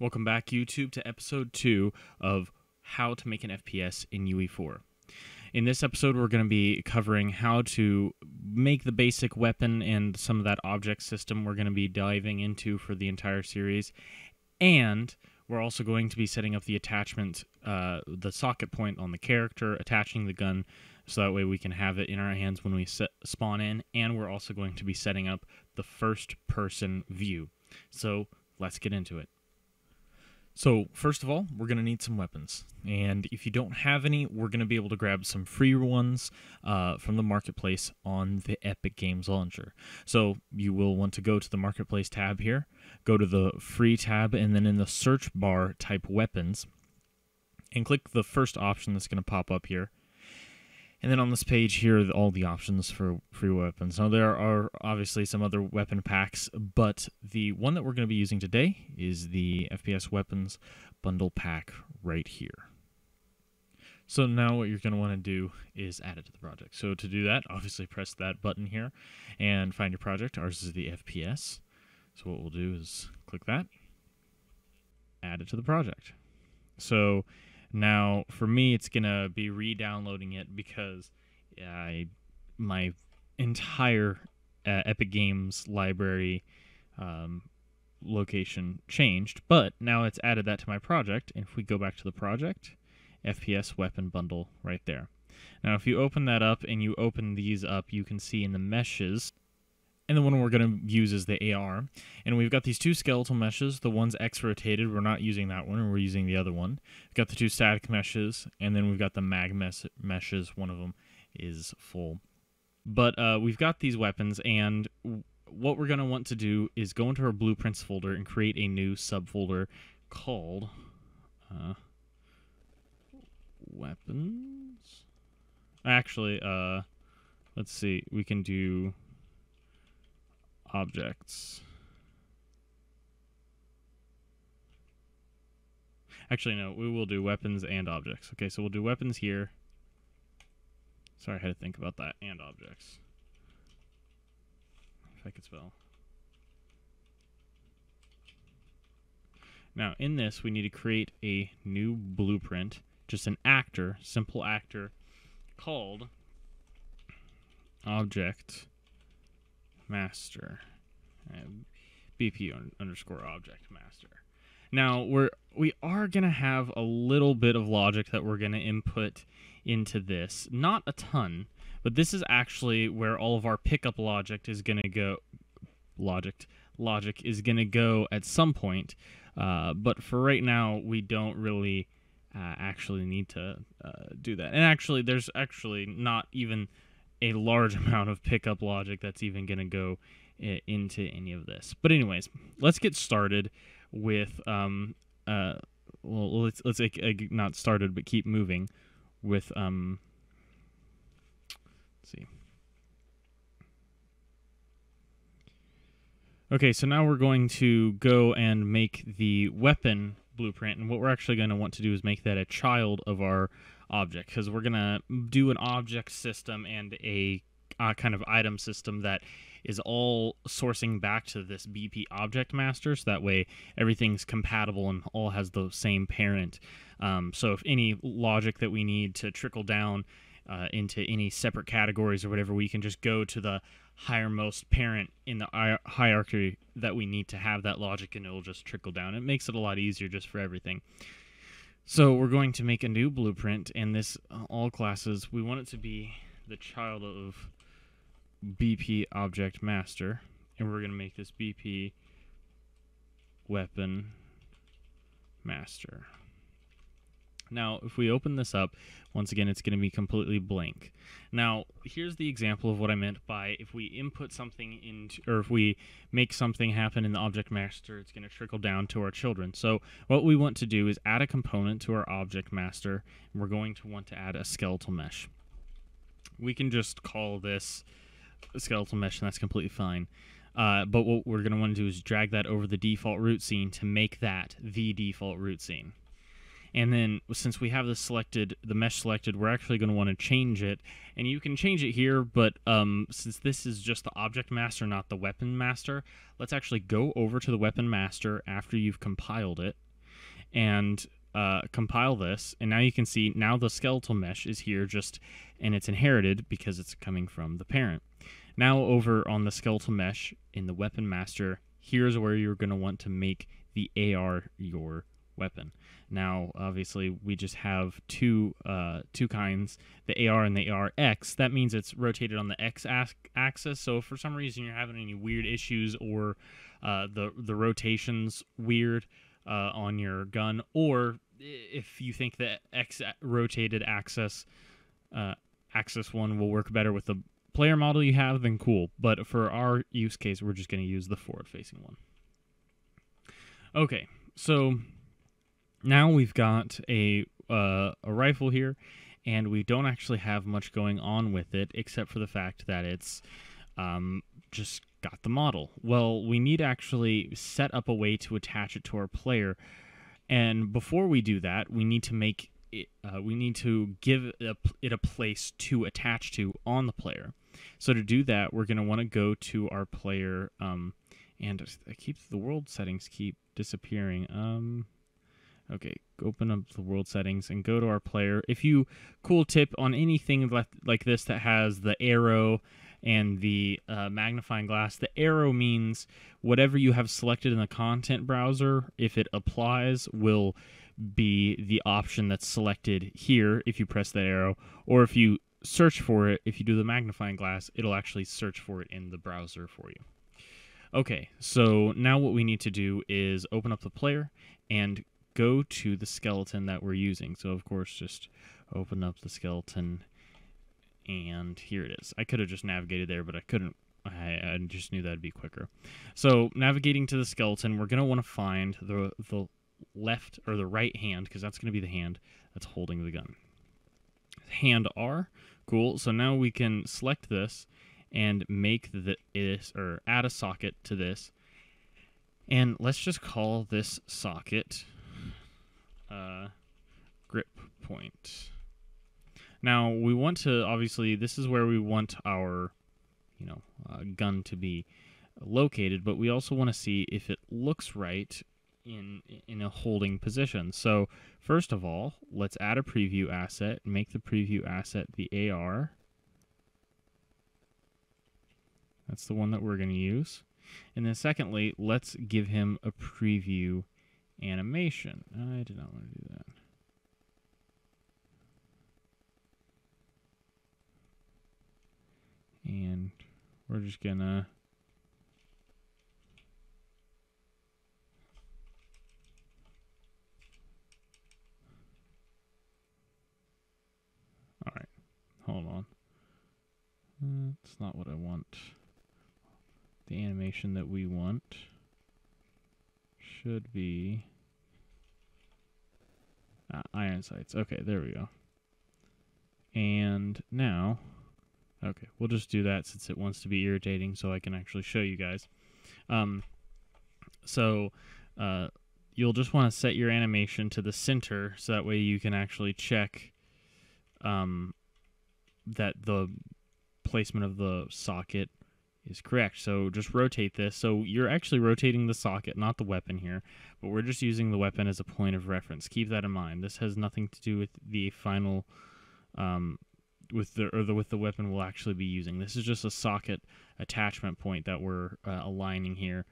Welcome back, YouTube, to episode 2 of how to make an FPS in UE4. In this episode, we're going to be covering how to make the basic weapon and some of that object system we're going to be diving into for the entire series. And we're also going to be setting up the attachment, the socket point on the character, attaching the gun, so that way we can have it in our hands when we spawn in. And we're also going to be setting up the first-person view. So let's get into it. So, first of all, we're going to need some weapons, and if you don't have any, we're going to be able to grab some free ones from the Marketplace on the Epic Games Launcher. So, you will want to go to the Marketplace tab here, go to the Free tab, and then in the search bar, type Weapons, and click the first option that's going to pop up here. And then on this page here are all the options for free weapons. Now, there are obviously some other weapon packs, but the one that we're going to be using today is the FPS Weapons Bundle pack right here. So now what you're going to want to do is add it to the project. So to do that, obviously press that button here and find your project. Ours is the FPS. So what we'll do is click that, add it to the project. So now, for me, it's going to be re-downloading it because my entire Epic Games library location changed, but now it's added that to my project, and if we go back to the project, FPS Weapon Bundle right there. Now, if you open that up and you open these up, you can see in the meshes, and the one we're going to use is the AR. And we've got these two skeletal meshes. The one's X-rotated. We're not using that one. We're using the other one. We've got the two static meshes. And then we've got the mag meshes. One of them is full. But we've got these weapons. And what we're going to want to do is go into our blueprints folder and create a new subfolder called weapons. Actually, let's see. We can do objects. Actually, no, we will do weapons and objects. Okay, so we'll do weapons here. Sorry, I had to think about that. And objects. If I could spell. Now, in this, we need to create a new blueprint, just an actor, simple actor, called object master, BP underscore object master. Now we are gonna have a little bit of logic that we're gonna input into this, not a ton, but this is actually where all of our pickup logic is gonna go. Logic is gonna go at some point, but for right now we don't really actually need to do that. And actually, there's actually not even a large amount of pickup logic that's even going to go into any of this. But anyways, let's get started with well, let's not started, but keep moving with let's see. Okay, so now we're going to go and make the weapon blueprint, and what we're actually going to want to do is make that a child of our object, because we're going to do an object system and a kind of item system that is all sourcing back to this BP object master, so that way everything's compatible and all has the same parent. So if any logic that we need to trickle down into any separate categories or whatever, we can just go to the highermost parent in the hierarchy that we need to have that logic, and it'll just trickle down. It makes it a lot easier just for everything. So we're going to make a new blueprint, and this all classes, we want it to be the child of BP object master, and we're going to make this BP weapon master. Now, if we open this up, once again, it's going to be completely blank. Now, here's the example of what I meant by if we input something into, or if we make something happen in the object master, it's going to trickle down to our children. So what we want to do is add a component to our object master, and we're going to want to add a skeletal mesh. We can just call this a skeletal mesh, and that's completely fine. But what we're going to want to do is drag that over the default root scene to make that the default root scene. And then, since we have this selected, the mesh selected, we're actually going to want to change it. And you can change it here, but since this is just the object master, not the weapon master, let's actually go over to the weapon master after you've compiled it. and compile this, and now you can see now the skeletal mesh is here and it's inherited because it's coming from the parent. Now over on the skeletal mesh in the weapon master, here's where you're going to want to make the AR your weapon. Now obviously we just have two kinds, the AR and the ARX. That means it's rotated on the X axis, so if for some reason you're having any weird issues or the rotation's weird on your gun, or if you think the X rotated axis one will work better with the player model you have, then cool. But for our use case, we're just going to use the forward-facing one. Okay, so now we've got a rifle here, and we don't actually have much going on with it except for the fact that it's just got the model. Well, we need to actually set up a way to attach it to our player, and before we do that, we need to make it, we need to give it a place to attach to on the player. So to do that, we're going to want to go to our player, and the world settings keep disappearing. Okay, open up the world settings and go to our player. Cool tip on anything like this that has the arrow and the magnifying glass, the arrow means whatever you have selected in the content browser, if it applies, will be the option that's selected here if you press that arrow, or if you search for it, if you do the magnifying glass, it'll actually search for it in the browser for you. Okay, so now what we need to do is open up the player and go to the skeleton that we're using. So of course just open up the skeleton, and here it is. I could have just navigated there, but I couldn't. I just knew that'd be quicker. So navigating to the skeleton, we're going to want to find the left or the right hand, because that's going to be the hand that's holding the gun. Hand R. Cool. So now we can select this and make add a socket to this. And let's just call this socket grip point. Now we want to, obviously, this is where we want our, gun to be located, but we also want to see if it looks right in a holding position. So first of all, let's add a preview asset, make the preview asset the AR. That's the one that we're going to use. And then secondly, let's give him a preview animation. I did not want to do that. And we're just gonna alright, hold on. That's not what I want. The animation that we want should be iron sights. Okay, there we go. And now, okay, we'll just do that since it wants to be irritating so I can actually show you guys. You'll just want to set your animation to the center so that way you can actually check that the placement of the socket is correct. So just rotate this. So you're actually rotating the socket, not the weapon here, but we're just using the weapon as a point of reference. Keep that in mind. This has nothing to do with the final with the weapon we'll actually be using. This is just a socket attachment point that we're aligning here.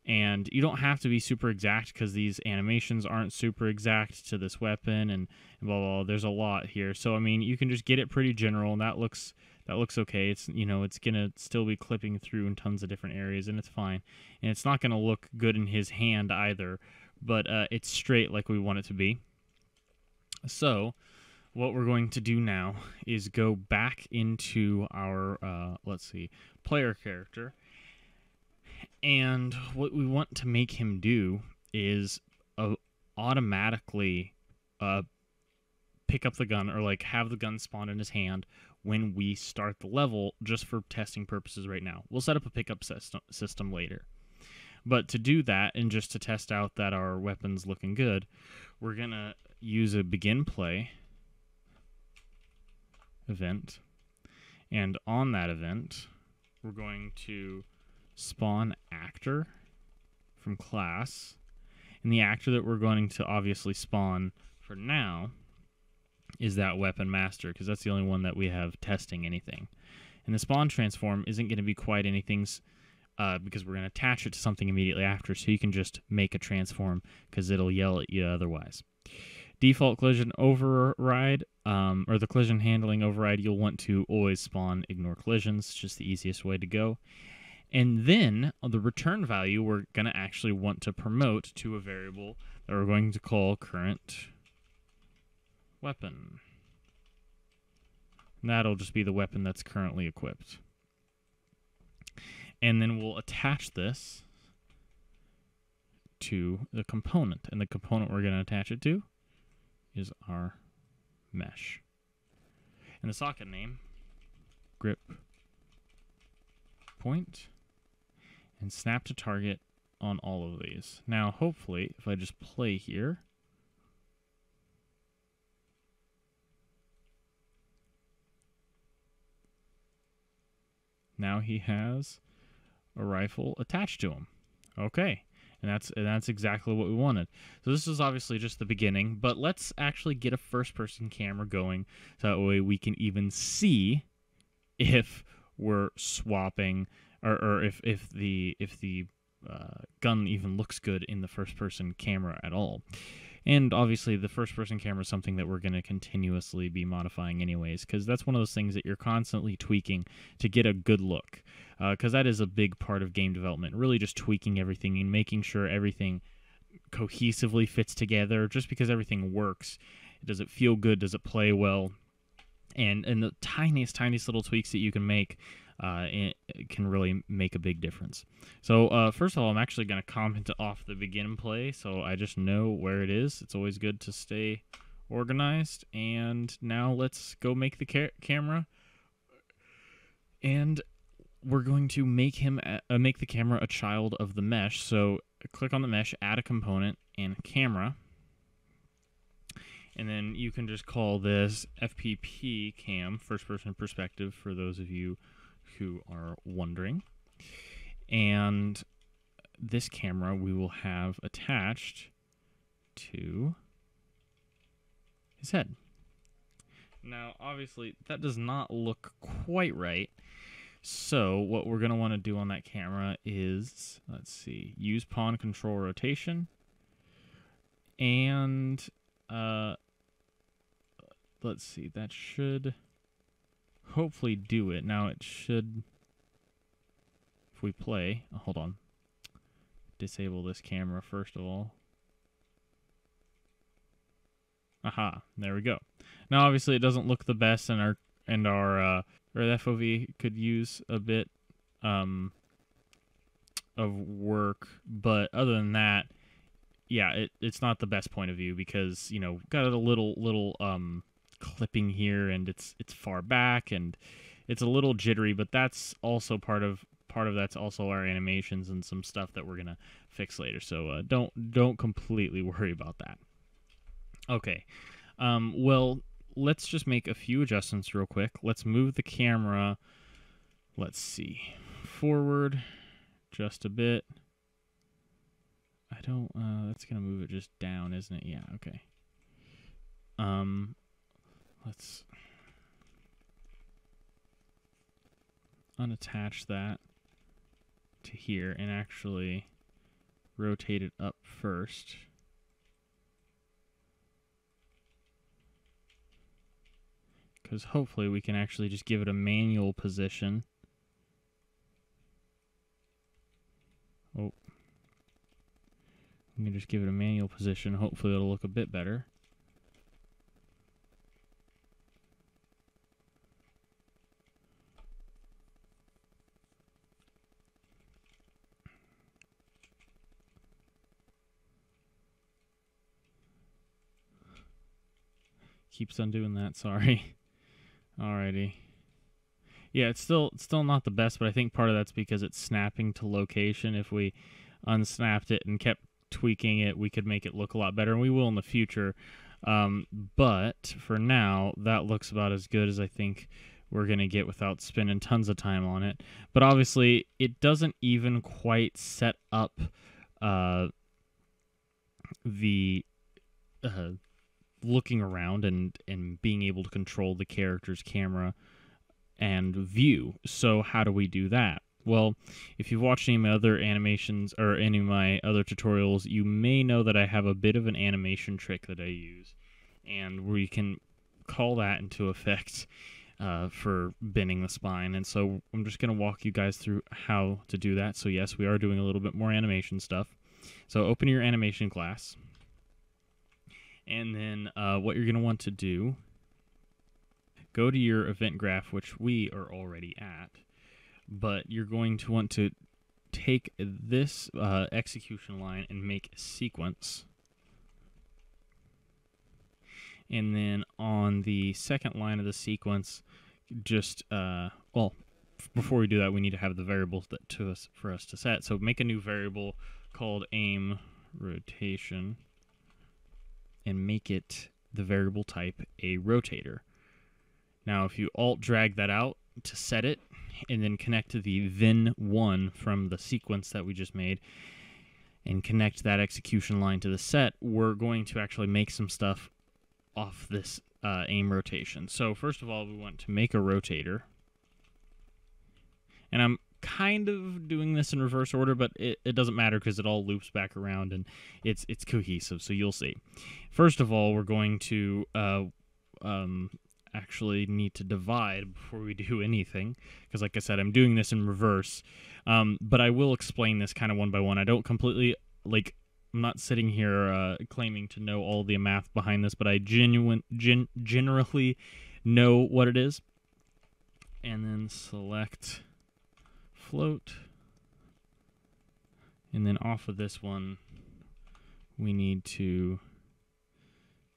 And you don't have to be super exact because these animations aren't super exact to this weapon and blah, blah, blah. There's a lot here. So I mean, you can just get it pretty general, and that looks okay. It's it's gonna still be clipping through in tons of different areas, and it's fine. And it's not gonna look good in his hand either, but it's straight like we want it to be. So what we're going to do now is go back into our player character. And what we want to make him do is automatically pick up the gun, or have the gun spawn in his hand when we start the level, just for testing purposes right now. We'll set up a pickup system later. But to do that, and just to test out that our weapon's looking good, we're going to use a begin play event. And on that event, we're going to spawn actor from class, And the actor that we're going to obviously spawn for now is that weapon master, because that's the only one that we have testing anything. And the spawn transform isn't going to be quite anything's, because we're going to attach it to something immediately after, so you can just make a transform, because it'll yell at you otherwise. Default collision override, or the collision handling override, you'll want to always spawn ignore collisions. It's just the easiest way to go. And then the return value, we're going to actually want to promote to a variable that we're going to call current weapon. And that'll just be the weapon that's currently equipped. And then we'll attach this to the component. And the component we're going to attach it to is our mesh. And the socket name, grip point, and snap to target on all of these. Now, hopefully, if I just play here, now he has a rifle attached to him. Okay, and that's exactly what we wanted. So this is obviously just the beginning, but let's actually get a first-person camera going, so that way we can even see if we're swapping, or if the gun even looks good in the first-person camera at all. And obviously, the first-person camera is something that we're going to continuously be modifying anyways, because that's one of those things that you're constantly tweaking to get a good look, because that is a big part of game development, really just tweaking everything and making sure everything cohesively fits together. Just because everything works, does it feel good? Does it play well? And the tiniest little tweaks that you can make it can really make a big difference. So first of all, I'm actually going to comment off the begin play, so I just know where it is. It's always good to stay organized. And now let's go make the camera, and we're going to make him make the camera a child of the mesh. So click on the mesh, add a component, and camera. And then you can just call this FPP cam, first person perspective, for those of you who are wondering. And this camera we will have attached to his head. Now, obviously, that does not look quite right. So what we're going to want to do on that camera is, let's see, use pawn control rotation. And let's see, that should hopefully do it. Now it should, if we play, hold on, disable this camera first of all. Aha, there we go. Now obviously it doesn't look the best, and our FOV could use a bit of work, but other than that, yeah, it's not the best point of view, because, you know, got a little clipping here, and it's far back, and it's a little jittery, but that's also part of that's also our animations and some stuff that we're gonna fix later. So don't completely worry about that. Okay, well, let's just make a few adjustments real quick. Let's move the camera, let's see, forward just a bit. I don't, that's gonna move it just down, isn't it? Yeah, okay. Let's unattach that to here and actually rotate it up first. Because hopefully we can actually just give it a manual position. Oh. We can just give it a manual position. Hopefully it'll look a bit better. Keeps on doing that, sorry. Alrighty. Yeah, it's still not the best, but I think part of that's because it's snapping to location. If we unsnapped it and kept tweaking it, we could make it look a lot better, and we will in the future. But for now, that looks about as good as I think we're going to get without spending tons of time on it. But obviously, it doesn't even quite set up the looking around and being able to control the character's camera and view. So how do we do that? Well, if you've watched any of my other animations or any of my other tutorials, you may know that I have a bit of an animation trick that I use, and we can call that into effect for bending the spine. And so I'm just going to walk you guys through how to do that. So yes, we are doing a little bit more animation stuff. So open your animation class, and then what you're going to want to do, go to your event graph, which we are already at, but you're going to want to take this execution line and make a sequence. And then on the second line of the sequence, just, well, before we do that, we need to have the variables for us to set. So make a new variable called aim rotation and make it the variable type a rotator. Now, if you alt drag that out to set it, and then connect to the then1 from the sequence that we just made, and connect that execution line to the set, we're going to actually make some stuff off this aim rotation. So first of all, we want to make a rotator. And I'm kind of doing this in reverse order, but it doesn't matter because it all loops back around and it's cohesive, so you'll see. First of all, we're going to actually need to divide before we do anything, because like I said, I'm doing this in reverse, but I will explain this kind of one by one. I don't completely, like, I'm not sitting here claiming to know all the math behind this, but I generally know what it is. And then select float, and then off of this one we need to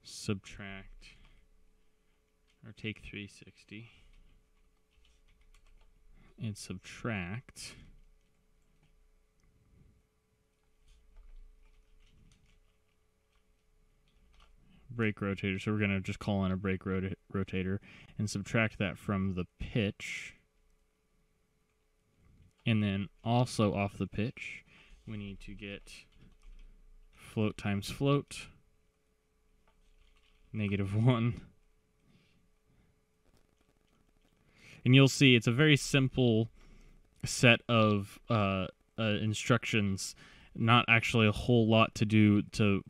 subtract or take 360 and subtract brake rotator. So we're going to just call in a brake rotator and subtract that from the pitch. And then also off the pitch, we need to get float times float, -1. And you'll see it's a very simple set of instructions, not actually a whole lot to do to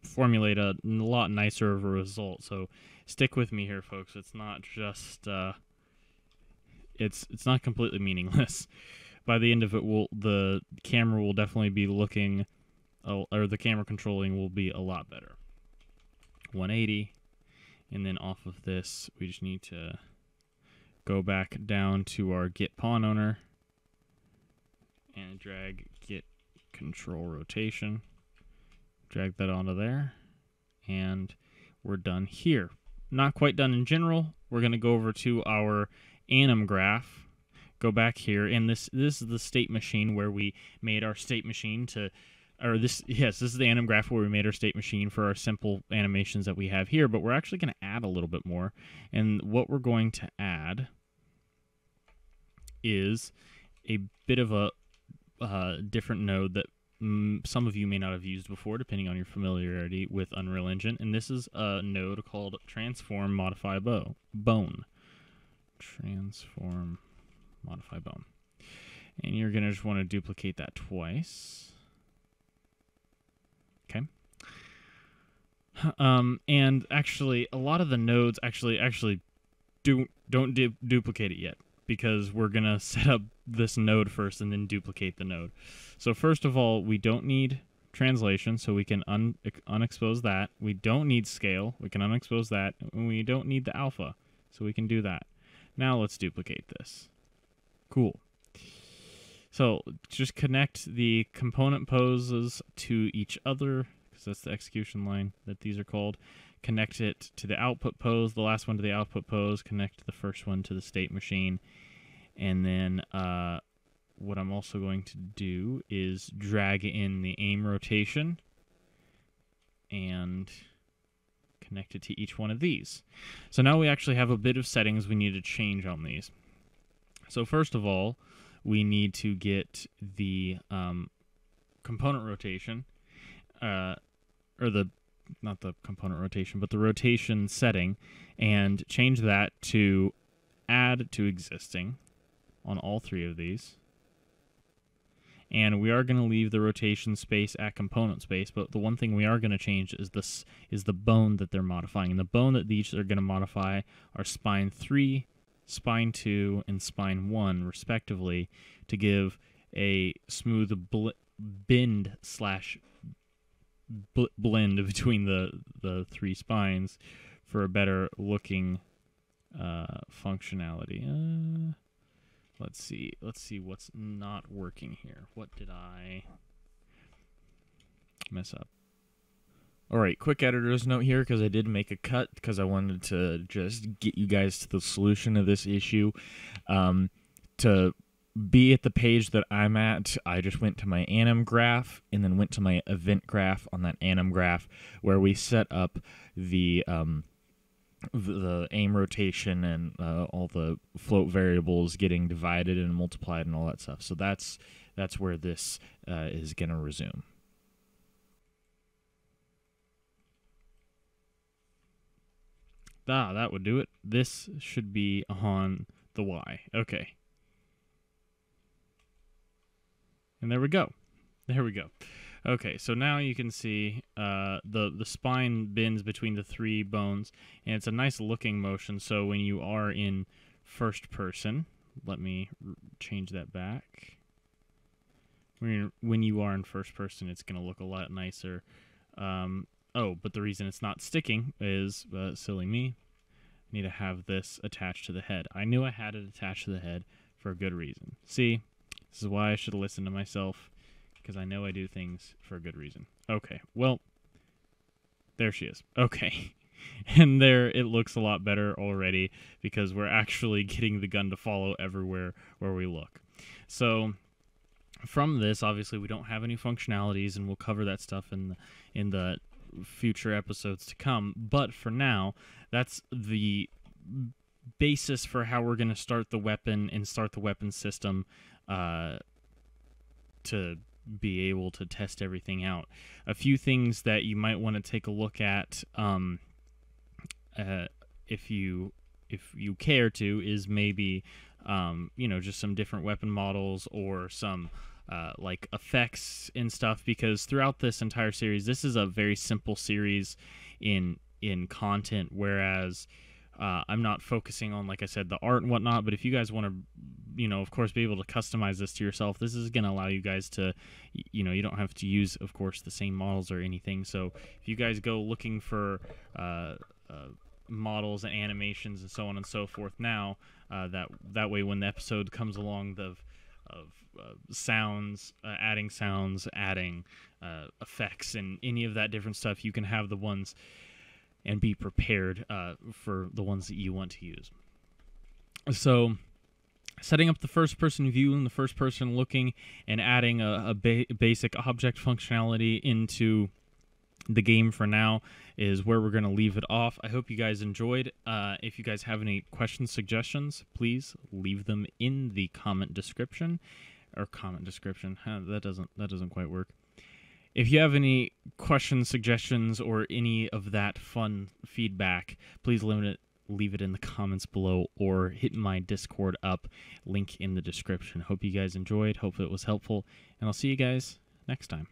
formulate a lot nicer of a result. So stick with me here, folks. It's not just it's not completely meaningless. By the end of it, the camera will definitely be looking, or the camera controlling will be a lot better. 180, and then off of this, we just need to go back down to our get pawn owner and drag get control rotation. Drag that onto there, and we're done here. Not quite done in general. We're going to go over to our Animgraph. Go back here, and this is the state machine where we made our state machine to, or this is the Animgraph where we made our state machine for our simple animations that we have here, but we're actually going to add a little bit more. And what we're going to add is a bit of a different node that some of you may not have used before, depending on your familiarity with Unreal Engine. And this is a node called Transform Modify Bone. Transform Modify Bone. And you're going to just want to duplicate that twice. Okay. And actually, a lot of the nodes actually don't duplicate it yet, because we're going to set up this node first and then duplicate the node. So first of all, we don't need translation, so we can unexpose that. We don't need scale. We can unexpose that. And we don't need the alpha, so we can do that. Now let's duplicate this. Cool. So just connect the component poses to each other, because that's the execution line that these are called. Connect it to the output pose, the last one to the output pose, connect the first one to the state machine. And then what I'm also going to do is drag in the aim rotation and connect it to each one of these. So now we actually have a bit of settings we need to change on these. So first of all, we need to get the component rotation or the, not the component rotation, but the rotation setting, and change that to add to existing on all three of these. And we are going to leave the rotation space at component space, but the one thing we are going to change is the bone that they're modifying. And the bone that these are going to modify are spine 3, spine 2, and spine 1, respectively, to give a smooth bend slash blend between the three spines for a better looking functionality. Let's see what's not working here. What did I mess up? All right, quick editor's note here, because I did make a cut because I wanted to just get you guys to the solution of this issue. To be at the page that I'm at, I just went to my Animgraph and then went to my event graph on that Animgraph, where we set up the aim rotation and all the float variables getting divided and multiplied and all that stuff. So that's where this is going to resume. That would do it. This should be on the Y. Okay. And there we go. There we go. Okay, so now you can see the spine bends between the three bones, and it's a nice looking motion. So when you are in first person, let me change that back. When you are in first person, it's going to look a lot nicer. Oh, but the reason it's not sticking is, silly me, I need to have this attached to the head. I knew I had it attached to the head for a good reason. See, this is why I should listen to myself, because I know I do things for a good reason. Okay, well, there she is. Okay, and there it looks a lot better already, because we're actually getting the gun to follow everywhere where we look. So from this, obviously, we don't have any functionalities, and we'll cover that stuff in the future episodes to come. But for now, that's the basis for how we're going to start the weapon and start the weapon system to be able to test everything out. A few things that you might want to take a look at, if you care to, is maybe just some different weapon models or some like effects and stuff, because throughout this entire series, this is a very simple series in content, whereas I'm not focusing on, like I said, the art and whatnot. But if you guys want to, of course, be able to customize this to yourself, this is going to allow you guys to, you don't have to use, of course, the same models or anything. So if you guys go looking for models and animations and so on and so forth now, that way when the episode comes along of sounds, adding effects and any of that different stuff, you can have the ones and be prepared for the ones that you want to use. So setting up the first-person view and the first-person looking and adding a basic object functionality into the game for now is where we're going to leave it off. I hope you guys enjoyed. If you guys have any questions, suggestions, please leave them in the comment description. That doesn't quite work. If you have any questions, suggestions, or any of that fun feedback, please leave it in the comments below or hit my Discord up, link in the description. Hope you guys enjoyed. Hope it was helpful, and I'll see you guys next time.